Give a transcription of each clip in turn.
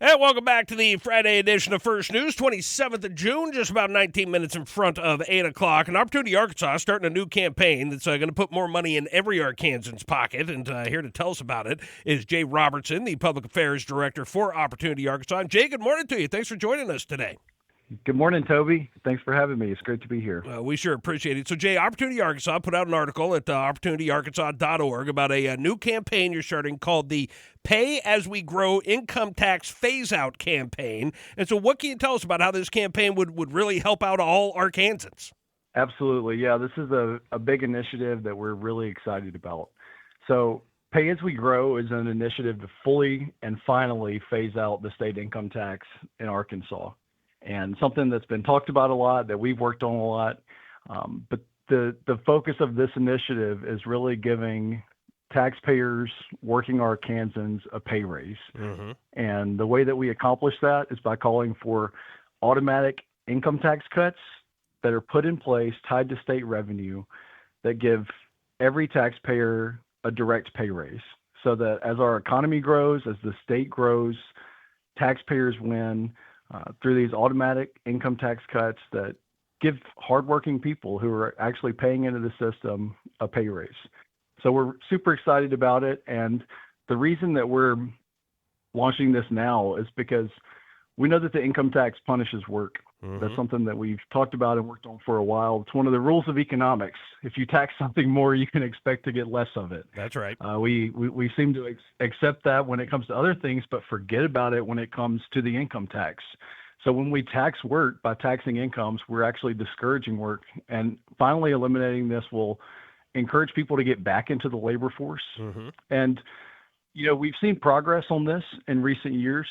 And welcome back to the Friday edition of First News, 27th of June, just about 19 minutes in front of 8 o'clock. And Opportunity Arkansas starting a new campaign that's going to put more money in every Arkansan's pocket. And here to tell us about it is Jay Robertson, the Public Affairs Director for Opportunity Arkansas. And Jay, good morning to you. Thanks for joining us today. Good morning, Toby. Thanks for having me. It's great to be here. We sure appreciate it. So, Jay, Opportunity Arkansas put out an article at opportunityarkansas.org about a new campaign you're starting called the Pay As We Grow Income Tax Phase-Out Campaign. And so what can you tell us about how this campaign would really help out all Arkansans? Absolutely. Yeah, this is a big initiative that we're really excited about. So Pay As We Grow is an initiative to fully and finally phase out the state income tax in Arkansas. And something that's been talked about a lot, that we've worked on a lot. But the focus of this initiative is really giving taxpayers, working Arkansans, a pay raise. Mm-hmm. And the way that we accomplish that is by calling for automatic income tax cuts that are put in place, tied to state revenue, that give every taxpayer a direct pay raise. So that as our economy grows, as the state grows, taxpayers win through these automatic income tax cuts that give hardworking people who are actually paying into the system a pay raise. So we're super excited about it. And the reason that we're launching this now is because we know that the income tax punishes work. Mm-hmm. That's something that we've talked about and worked on for a while. It's one of the rules of economics. If you tax something more, you can expect to get less of it. That's right. We seem to accept that when it comes to other things, but forget about it when it comes to the income tax. So when we tax work by taxing incomes, we're actually discouraging work. And finally eliminating this will encourage people to get back into the labor force. Mm-hmm. And, we've seen progress on this in recent years.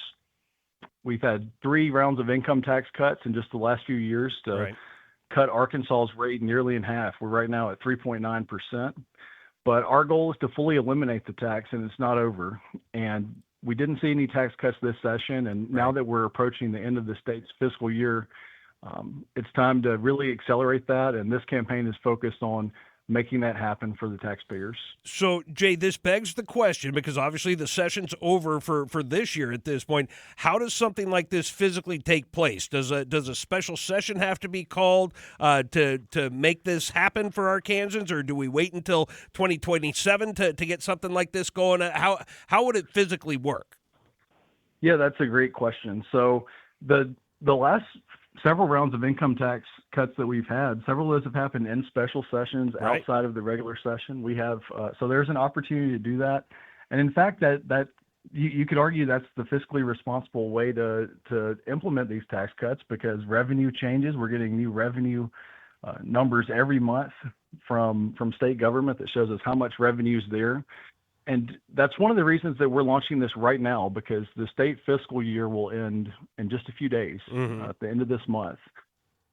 We've had 3 rounds of income tax cuts in just the last few years to cut Arkansas's rate nearly in half. We're right now at 3.9%. But our goal is to fully eliminate the tax, and it's not over. And we didn't see any tax cuts this session. And now that we're approaching the end of the state's fiscal year, it's time to really accelerate that. And this campaign is focused on making that happen for the taxpayers. So, Jay, this begs the question, because obviously the session's over for this year at this point. How does something like this physically take place? Does a special session have to be called to make this happen for Arkansans, or do we wait until 2027 to get something like this going? How would it physically work? Yeah, that's a great question. So the last several rounds of income tax cuts that we've had, several of those have happened in special sessions outside of the regular session. We have, so there's an opportunity to do that. And in fact, that you could argue that's the fiscally responsible way to implement these tax cuts, because revenue changes. We're getting new revenue numbers every month from state government that shows us how much revenue is there. And that's one of the reasons that we're launching this right now, because the state fiscal year will end in just a few days, at the end of this month.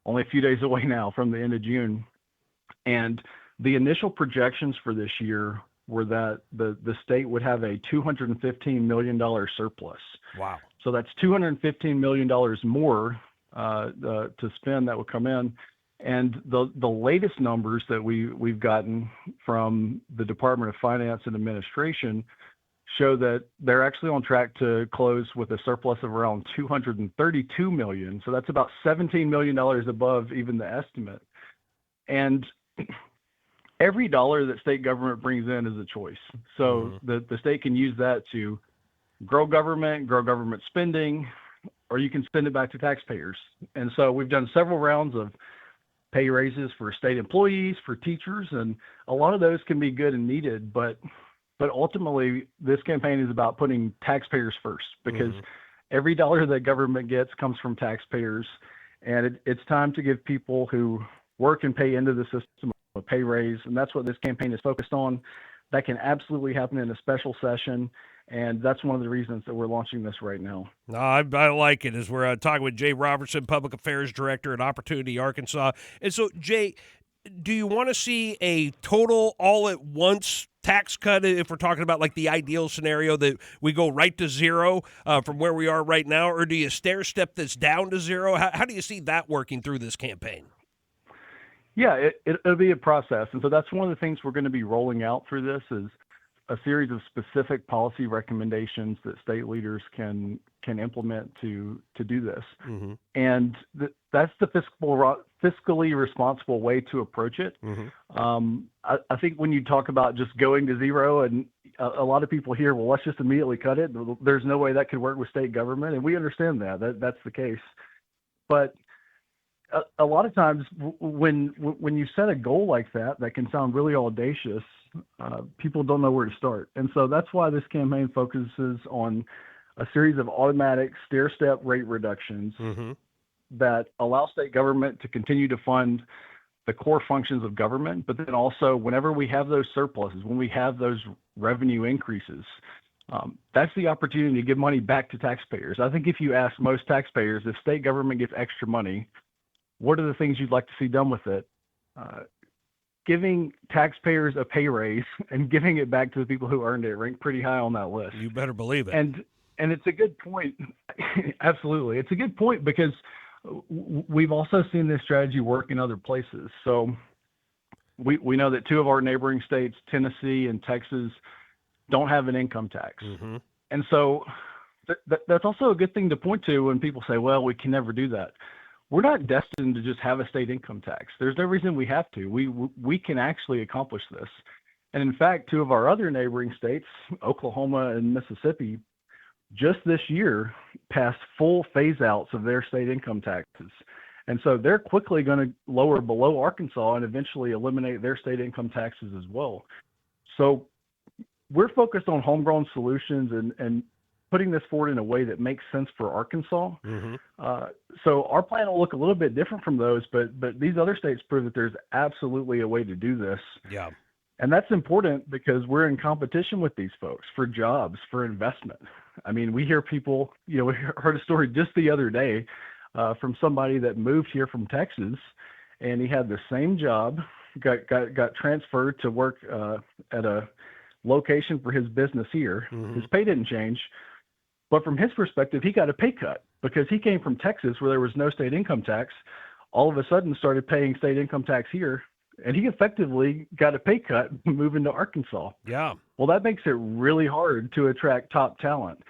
Only a few days away now from the end of June. And the initial projections for this year were that the state would have a $215 million surplus. Wow. So that's $215 million more to spend that would come in. And the latest numbers that we've gotten from the Department of Finance and Administration show that they're actually on track to close with a surplus of around $232 million. So that's about $17 million above even the estimate. And every dollar that state government brings in is a choice. So the state can use that to grow government spending, or you can spend it back to taxpayers. And so we've done several rounds of pay raises for state employees, for teachers, and a lot of those can be good and needed, but ultimately this campaign is about putting taxpayers first, because every dollar that government gets comes from taxpayers, and it's time to give people who work and pay into the system a pay raise, and that's what this campaign is focused on. That can absolutely happen in a special session, and that's one of the reasons that we're launching this right now. I like it, as we're talking with Jay Robertson, Public Affairs Director at Opportunity Arkansas. And so, Jay, do you want to see a total all-at-once tax cut, if we're talking about like the ideal scenario that we go right to zero from where we are right now, or do you stair-step this down to zero? How do you see that working through this campaign? Yeah, it'll be a process. And so that's one of the things we're going to be rolling out through this is a series of specific policy recommendations that state leaders can implement to do this. Mm-hmm. And that's the fiscally responsible way to approach it. Mm-hmm. I think when you talk about just going to zero, and a lot of people hear, well, let's just immediately cut it. There's no way that could work with state government, and we understand that's the case. But a lot of times when you set a goal like that can sound really audacious, people don't know where to start. And so that's why this campaign focuses on a series of automatic stair-step rate reductions Mm-hmm. that allow state government to continue to fund the core functions of government, but then also whenever we have those surpluses, when we have those revenue increases, that's the opportunity to give money back to taxpayers. I think if you ask most taxpayers, if state government gets extra money, what are the things you'd like to see done with it? Giving taxpayers a pay raise and giving it back to the people who earned it rank pretty high on that list. You better believe it. And it's a good point. Absolutely. It's a good point because we've also seen this strategy work in other places. So we know that two of our neighboring states, Tennessee and Texas, don't have an income tax. Mm-hmm. And so that's also a good thing to point to when people say, well, we can never do that. We're not destined to just have a state income tax. There's no reason we have to. We can actually accomplish this. And in fact, two of our other neighboring states, Oklahoma and Mississippi, just this year passed full phase outs of their state income taxes. And so they're quickly going to lower below Arkansas and eventually eliminate their state income taxes as well. So we're focused on homegrown solutions and putting this forward in a way that makes sense for Arkansas. Mm-hmm. So our plan will look a little bit different from those, but these other states prove that there's absolutely a way to do this. Yeah. And that's important because we're in competition with these folks for jobs, for investment. I mean, we hear people, we heard a story just the other day from somebody that moved here from Texas, and he had the same job, got transferred to work at a location for his business here. Mm-hmm. His pay didn't change, but from his perspective, he got a pay cut because he came from Texas where there was no state income tax, all of a sudden started paying state income tax here. And he effectively got a pay cut moving to Arkansas. Yeah. Well, that makes it really hard to attract top talent.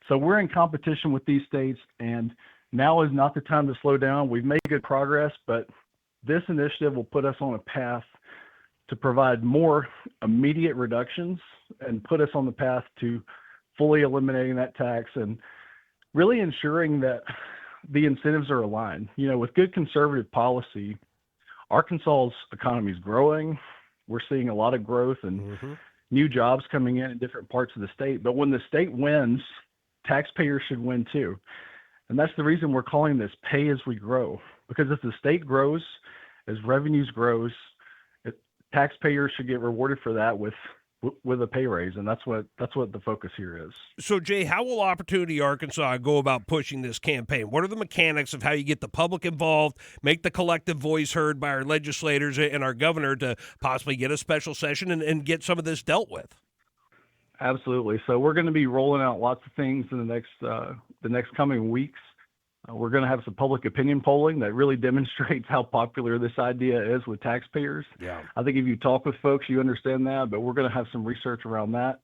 So we're in competition with these states, and now is not the time to slow down. We've made good progress, but this initiative will put us on a path to provide more immediate reductions and put us on the path to fully eliminating that tax and really ensuring that the incentives are aligned. With good conservative policy, Arkansas's economy is growing. We're seeing a lot of growth and Mm-hmm. new jobs coming in different parts of the state. But when the state wins, taxpayers should win too. And that's the reason we're calling this pay as we grow. Because if the state grows, as revenues grows, taxpayers should get rewarded for that with a pay raise, and that's what the focus here is. So, Jay, how will Opportunity Arkansas go about pushing this campaign? What are the mechanics of how you get the public involved, make the collective voice heard by our legislators and our governor to possibly get a special session and get some of this dealt with? Absolutely. So we're going to be rolling out lots of things in the next coming weeks. We're going to have some public opinion polling that really demonstrates how popular this idea is with taxpayers. Yeah. I think if you talk with folks, you understand that, but we're going to have some research around that.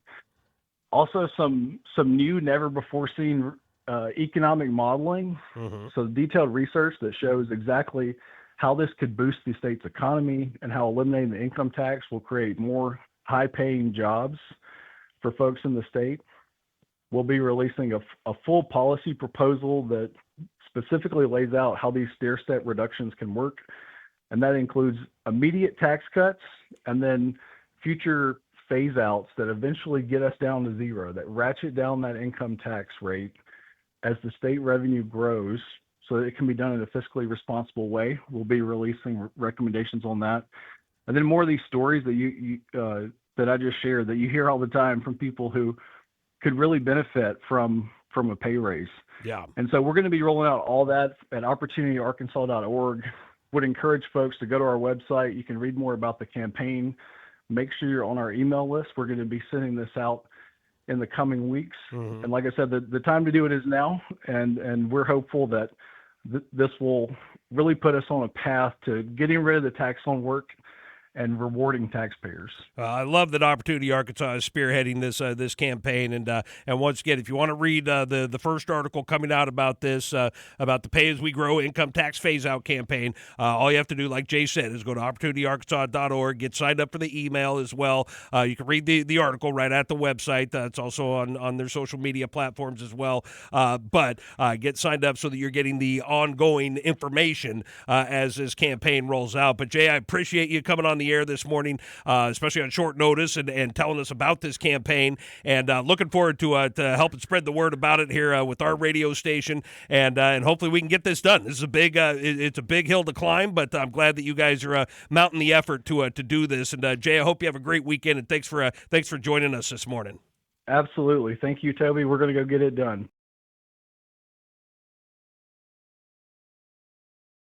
Also, some new, never before seen economic modeling. Mm-hmm. So detailed research that shows exactly how this could boost the state's economy and how eliminating the income tax will create more high-paying jobs for folks in the state. We'll be releasing a full policy proposal that specifically lays out how these stair-step reductions can work. And that includes immediate tax cuts and then future phase outs that eventually get us down to zero, that ratchet down that income tax rate as the state revenue grows so that it can be done in a fiscally responsible way. We'll be releasing recommendations on that. And then more of these stories that you that I just shared that you hear all the time from people who could really benefit from a pay raise. Yeah. And so we're going to be rolling out all that at opportunityarkansas.org. Would encourage folks to go to our website. You can read more about the campaign. Make sure you're on our email list. We're going to be sending this out in the coming weeks. Mm-hmm. And like I said, the time to do it is now. And we're hopeful that this will really put us on a path to getting rid of the tax on work and rewarding taxpayers. I love that Opportunity Arkansas is spearheading this campaign, and once again, if you want to read the first article coming out about this about the Pay as We Grow income tax phase out campaign, all you have to do, like Jay said, is go to opportunityarkansas.org, get signed up for the email as well. You can read the article right at the website. It's also on their social media platforms as well. But get signed up so that you're getting the ongoing information as this campaign rolls out. But Jay, I appreciate you coming on the air this morning, especially on short notice, and telling us about this campaign, and looking forward to helping spread the word about it here with our radio station, and hopefully we can get this done. This is a big it's a big hill to climb, but I'm glad that you guys are mounting the effort to do this. And Jay, I hope you have a great weekend, and thanks for joining us this morning. Absolutely. Thank you, Toby. We're going to go get it done.